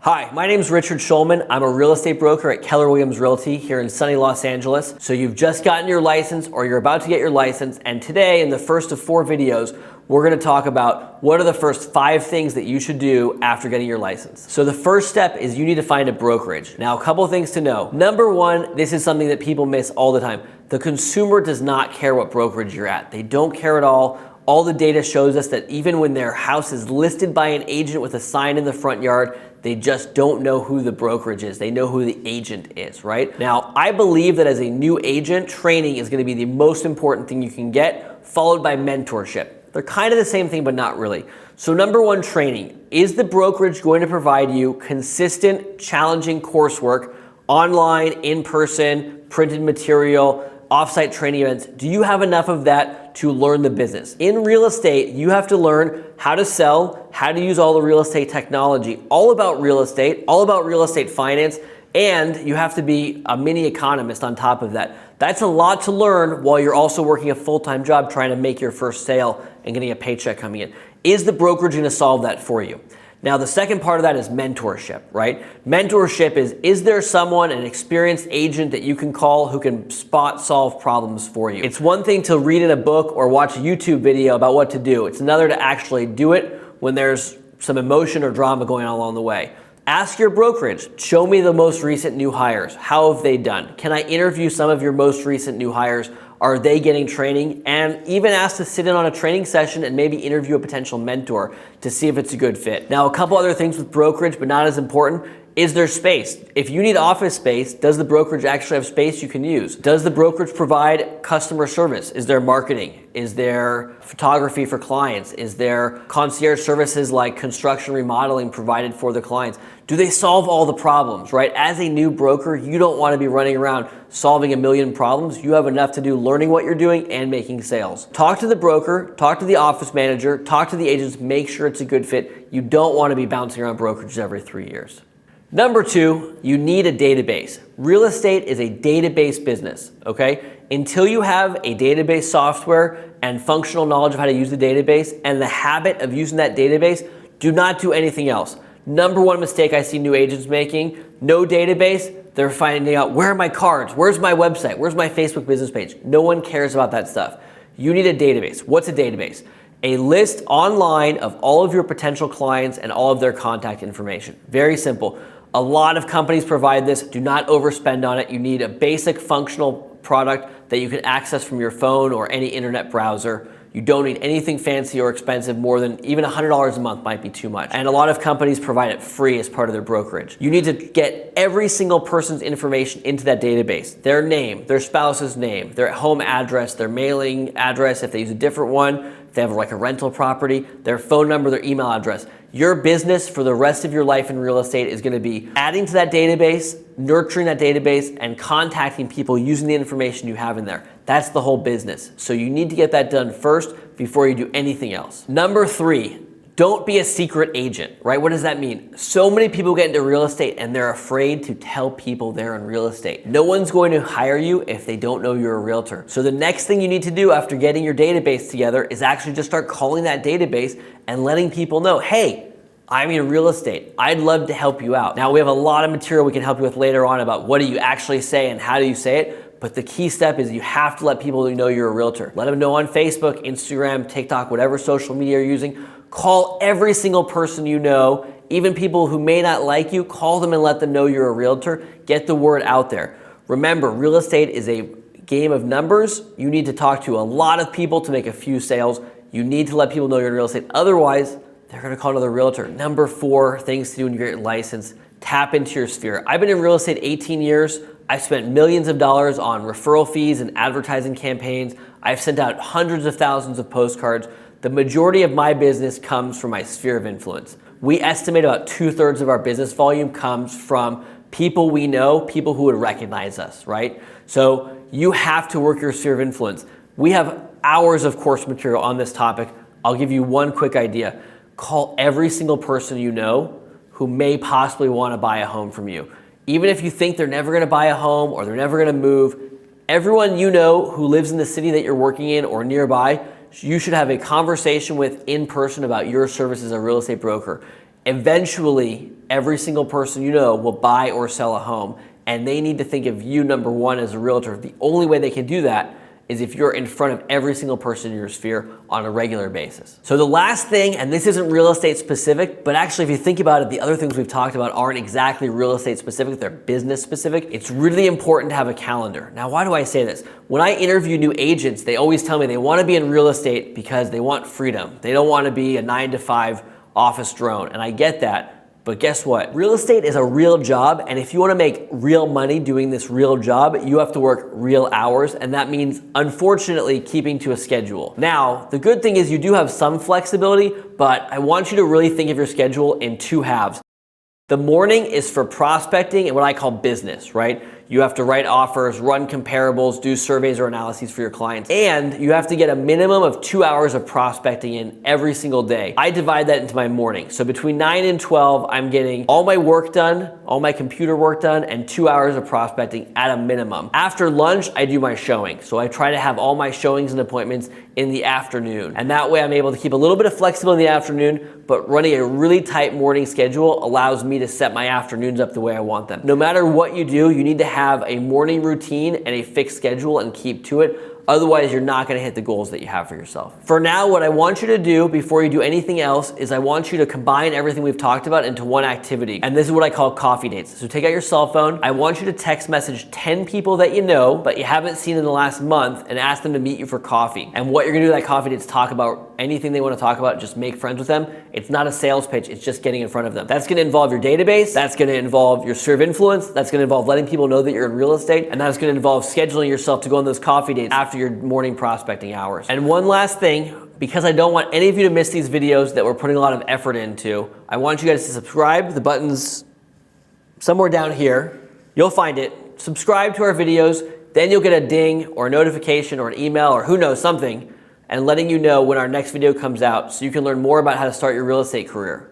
Hi, my name is Richard Schulman. I'm a real estate broker at Keller Williams Realty here in sunny Los Angeles. So you've just gotten your license or you're about to get your license, and today in the first of 4 videos, we're gonna talk about what are the first 5 things that you should do after getting your license. So the first step is you need to find a brokerage. Now, a couple things to know. Number one, this is something that people miss all the time. The consumer does not care what brokerage you're at. They don't care at all. All the data shows us that even when their house is listed by an agent with a sign in the front yard, they just don't know who the brokerage is. They know who the agent is, right? Now, I believe that as a new agent, training is gonna be the most important thing you can get, followed by mentorship. They're kind of the same thing, but not really. So number one, training. Is the brokerage going to provide you consistent, challenging coursework, online, in person, printed material, offsite training events? Do you have enough of that to learn the business? In real estate, you have to learn how to sell, how to use all the real estate technology, all about real estate finance, and you have to be a mini economist on top of that. That's a lot to learn while you're also working a full-time job trying to make your first sale and getting a paycheck coming in. Is the brokerage gonna solve that for you? Now, the second part of that is mentorship, right? Mentorship is there someone, an experienced agent that you can call who can spot solve problems for you? It's one thing to read in a book or watch a YouTube video about what to do. It's another to actually do it when there's some emotion or drama going on along the way. Ask your brokerage, show me the most recent new hires. How have they done? Can I interview some of your most recent new hires? Are they getting training? And even ask to sit in on a training session and maybe interview a potential mentor to see if it's a good fit. Now, a couple other things with brokerage, but not as important, is there space? If you need office space, does the brokerage actually have space you can use? Does the brokerage provide customer service? Is there marketing? Is there photography for clients? Is there concierge services like construction remodeling provided for the clients? Do they solve all the problems, right? As a new broker, you don't want to be running around solving a million problems. You have enough to do learning what you're doing and making sales. Talk to the broker, talk to the office manager, talk to the agents, make sure it's a good fit. You don't want to be bouncing around brokerages every 3 years. Number 2, you need a database. Real estate is a database business, okay? Until you have a database software and functional knowledge of how to use the database and the habit of using that database, do not do anything else. Number one mistake I see new agents making, no database, they're finding out, where are my cards? Where's my website? Where's my Facebook business page? No one cares about that stuff. You need a database. What's a database? A list online of all of your potential clients and all of their contact information. Very simple. A lot of companies provide this. Do not overspend on it. You need a basic functional product that you can access from your phone or any internet browser. You don't need anything fancy or expensive. More than even $100 a month might be too much. And a lot of companies provide it free as part of their brokerage. You need to get every single person's information into that database. Their name, their spouse's name, their home address, their mailing address if they use a different one, if they have like a rental property, their phone number, their email address. Your business for the rest of your life in real estate is gonna be adding to that database, nurturing that database, and contacting people using the information you have in there. That's the whole business. So you need to get that done first before you do anything else. Number 3, don't be a secret agent, right? What does that mean? So many people get into real estate and they're afraid to tell people they're in real estate. No one's going to hire you if they don't know you're a realtor. So the next thing you need to do after getting your database together is actually just start calling that database and letting people know, hey, I'm in real estate. I'd love to help you out. Now, we have a lot of material we can help you with later on about what do you actually say and how do you say it. But the key step is you have to let people know you're a realtor. Let them know on Facebook, Instagram, TikTok, whatever social media you're using. Call every single person you know, even people who may not like you, call them and let them know you're a realtor. Get the word out there. Remember, real estate is a game of numbers. You need to talk to a lot of people to make a few sales. You need to let people know you're in real estate. Otherwise, they're gonna call another realtor. Number 4, things to do when you get your license, tap into your sphere. I've been in real estate 18 years. I've spent millions of dollars on referral fees and advertising campaigns. I've sent out hundreds of thousands of postcards. The majority of my business comes from my sphere of influence. We estimate about 2/3 of our business volume comes from people we know, people who would recognize us, right? So you have to work your sphere of influence. We have hours of course material on this topic. I'll give you one quick idea. Call every single person you know who may possibly want to buy a home from you. Even if you think they're never going to buy a home or they're never going to move, everyone you know who lives in the city that you're working in or nearby, you should have a conversation with in person about your service as a real estate broker. Eventually, every single person you know will buy or sell a home, and they need to think of you, number one, as a realtor. The only way they can do that is if you're in front of every single person in your sphere on a regular basis. So the last thing, and this isn't real estate specific, but actually if you think about it, the other things we've talked about aren't exactly real estate specific, they're business specific. It's really important to have a calendar. Now, why do I say this? When I interview new agents, they always tell me they want to be in real estate because they want freedom. They don't want to be a 9-to-5 office drone, and I get that. But guess what? Real estate is a real job, and if you want to make real money doing this real job, you have to work real hours, and that means, unfortunately, keeping to a schedule. Now, the good thing is you do have some flexibility, but I want you to really think of your schedule in two halves. The morning is for prospecting and what I call business, right? You have to write offers, run comparables, do surveys or analyses for your clients, and you have to get a minimum of 2 hours of prospecting in every single day. I divide that into my morning. So between 9 and 12, I'm getting all my work done, all my computer work done, and 2 hours of prospecting at a minimum. After lunch, I do my showing. So I try to have all my showings and appointments in the afternoon. And that way I'm able to keep a little bit of flexibility in the afternoon, but running a really tight morning schedule allows me to set my afternoons up the way I want them. No matter what you do, you need to have a morning routine and a fixed schedule and keep to it. Otherwise, you're not gonna hit the goals that you have for yourself. For now, what I want you to do before you do anything else is I want you to combine everything we've talked about into one activity. And this is what I call coffee dates. So take out your cell phone. I want you to text message 10 people that you know, but you haven't seen in the last month, and ask them to meet you for coffee. And what you're gonna do at that coffee date is talk about anything they wanna talk about, just make friends with them. It's not a sales pitch, it's just getting in front of them. That's gonna involve your database, that's gonna involve your sphere of influence, that's gonna involve letting people know that you're in real estate, and that's gonna involve scheduling yourself to go on those coffee dates after your morning prospecting hours. And one last thing, because I don't want any of you to miss these videos that we're putting a lot of effort into, I want you guys to subscribe. The button's somewhere down here. You'll find it. Subscribe to our videos, then you'll get a ding or a notification or an email or who knows, something, and letting you know when our next video comes out so you can learn more about how to start your real estate career.